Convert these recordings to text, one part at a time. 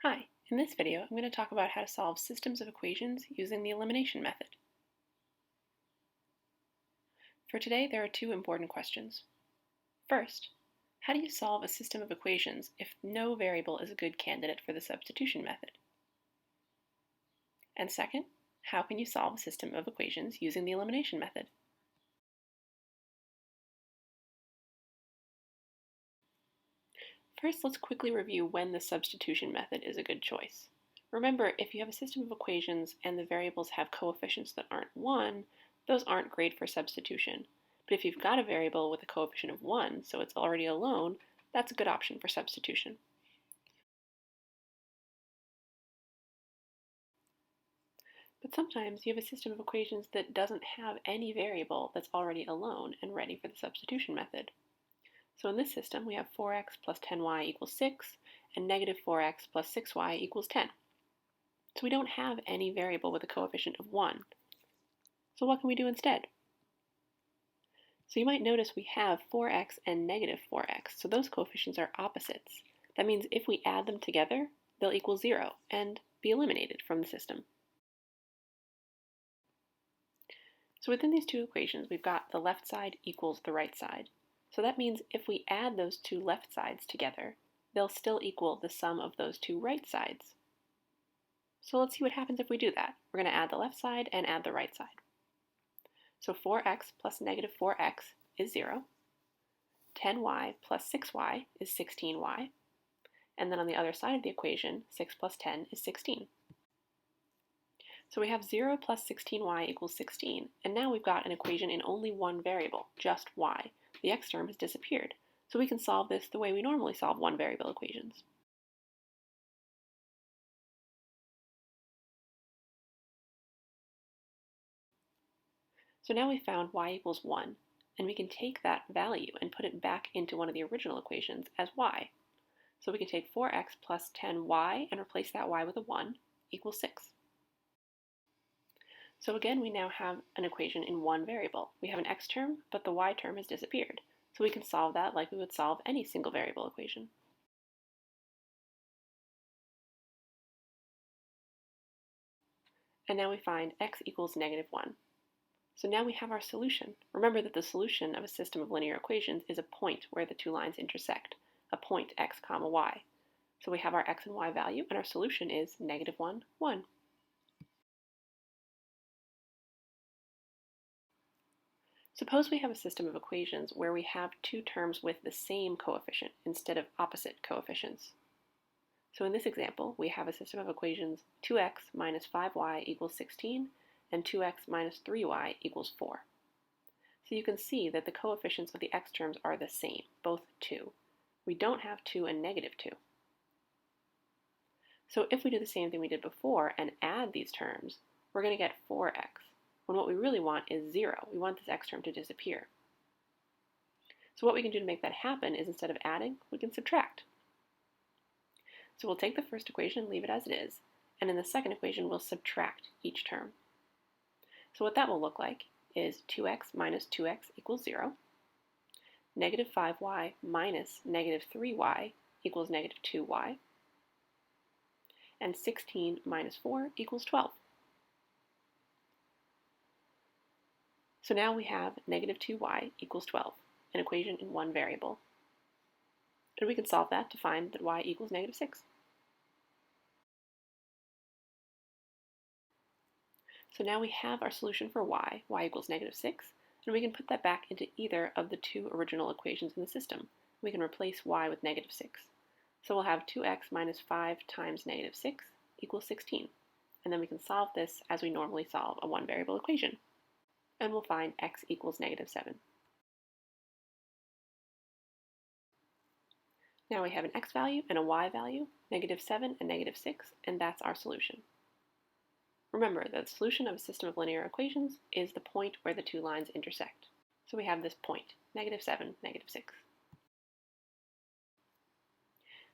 Hi, in this video I'm going to talk about how to solve systems of equations using the elimination method. For today there are two important questions. First, how do you solve a system of equations if no variable is a good candidate for the substitution method? And second, how can you solve a system of equations using the elimination method? First, let's quickly review when the substitution method is a good choice. Remember, if you have a system of equations and the variables have coefficients that aren't 1, those aren't great for substitution. But if you've got a variable with a coefficient of 1, so it's already alone, that's a good option for substitution. But sometimes you have a system of equations that doesn't have any variable that's already alone and ready for the substitution method. So in this system, we have 4x plus 10y equals 6, and negative 4x plus 6y equals 10. So we don't have any variable with a coefficient of 1. So what can we do instead? So you might notice we have 4x and negative 4x, so those coefficients are opposites. That means if we add them together, they'll equal 0 and be eliminated from the system. So within these two equations, we've got the left side equals the right side. So that means if we add those two left sides together, they'll still equal the sum of those two right sides. So let's see what happens if we do that. We're going to add the left side and add the right side. So 4x plus negative 4x is 0. 10y plus 6y is 16y. And then on the other side of the equation, 6 plus 10 is 16. So we have 0 plus 16y equals 16, and now we've got an equation in only one variable, just y. The x term has disappeared, so we can solve this the way we normally solve one variable equations. So now we've found y equals 1, and we can take that value and put it back into one of the original equations as y. So we can take 4x plus 10y and replace that y with a 1 equals 6. So again, we now have an equation in one variable. We have an x term, but the y term has disappeared. So we can solve that like we would solve any single variable equation. And now we find x equals negative 1. So now we have our solution. Remember that the solution of a system of linear equations is a point where the two lines intersect, a point x comma y. So we have our x and y value, and our solution is negative 1, 1. Suppose we have a system of equations where we have two terms with the same coefficient instead of opposite coefficients. So in this example, we have a system of equations 2x minus 5y equals 16 and 2x minus 3y equals 4. So you can see that the coefficients of the x terms are the same, both 2. We don't have 2 and negative 2. So if we do the same thing we did before and add these terms, we're going to get 4x. When what we really want is 0. We want this x term to disappear. So what we can do to make that happen is instead of adding, we can subtract. So we'll take the first equation and leave it as it is, and in the second equation we'll subtract each term. So what that will look like is 2x minus 2x equals 0, negative 5y minus negative 3y equals negative 2y, and 16 minus 4 equals 12. So now we have negative 2y equals 12, an equation in one variable. And we can solve that to find that y equals negative 6. So now we have our solution for y equals negative 6, and we can put that back into either of the two original equations in the system. We can replace y with negative 6. So we'll have 2x minus 5 times negative 6 equals 16. And then we can solve this as we normally solve a one variable equation. And we'll find x equals negative 7. Now we have an x value and a y value, negative 7 and negative 6, and that's our solution. Remember that the solution of a system of linear equations is the point where the two lines intersect. So we have this point, negative 7, negative 6.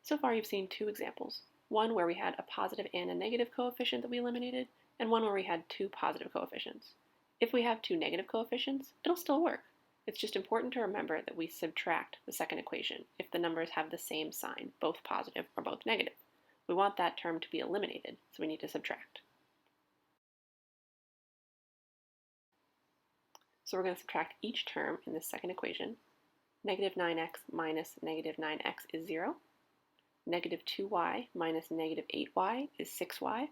So far you've seen two examples, one where we had a positive and a negative coefficient that we eliminated, and one where we had two positive coefficients. If we have two negative coefficients, it'll still work. It's just important to remember that we subtract the second equation if the numbers have the same sign, both positive or both negative. We want that term to be eliminated, so we need to subtract. So we're going to subtract each term in this second equation. Negative 9x minus negative 9x is 0. Negative 2y minus negative 8y is 6y.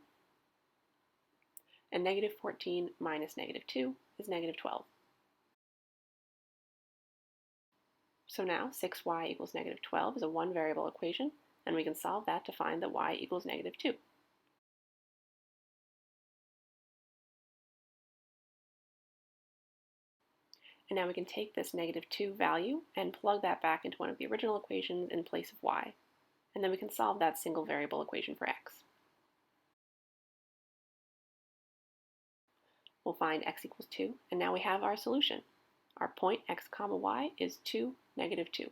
And negative 14 minus negative 2 is negative 12. So now 6y equals negative 12 is a one-variable equation, and we can solve that to find that y equals negative 2. And now we can take this negative 2 value and plug that back into one of the original equations in place of y. And then we can solve that single variable equation for x. We'll find x equals 2, and now we have our solution. Our point x comma y is 2, negative 2.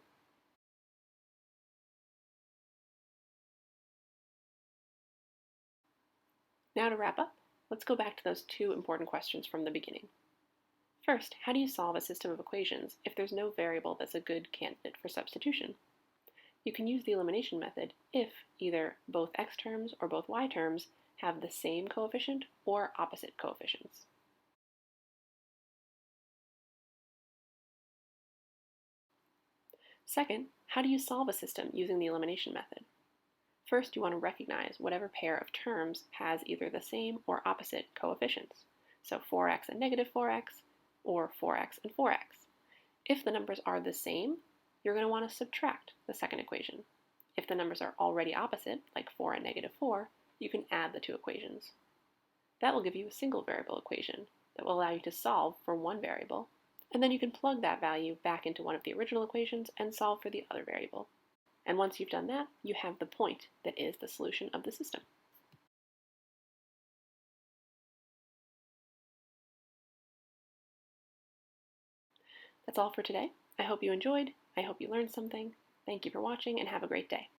Now to wrap up, let's go back to those two important questions from the beginning. First, how do you solve a system of equations if there's no variable that's a good candidate for substitution? You can use the elimination method if either both x terms or both y terms have the same coefficient or opposite coefficients. Second, how do you solve a system using the elimination method? First, you want to recognize whatever pair of terms has either the same or opposite coefficients. So 4x and negative 4x, or 4x and 4x. If the numbers are the same, you're going to want to subtract the second equation. If the numbers are already opposite, like 4 and negative 4, you can add the two equations. That will give you a single variable equation that will allow you to solve for one variable, and then you can plug that value back into one of the original equations and solve for the other variable. And once you've done that, you have the point that is the solution of the system. That's all for today. I hope you enjoyed. I hope you learned something. Thank you for watching and have a great day.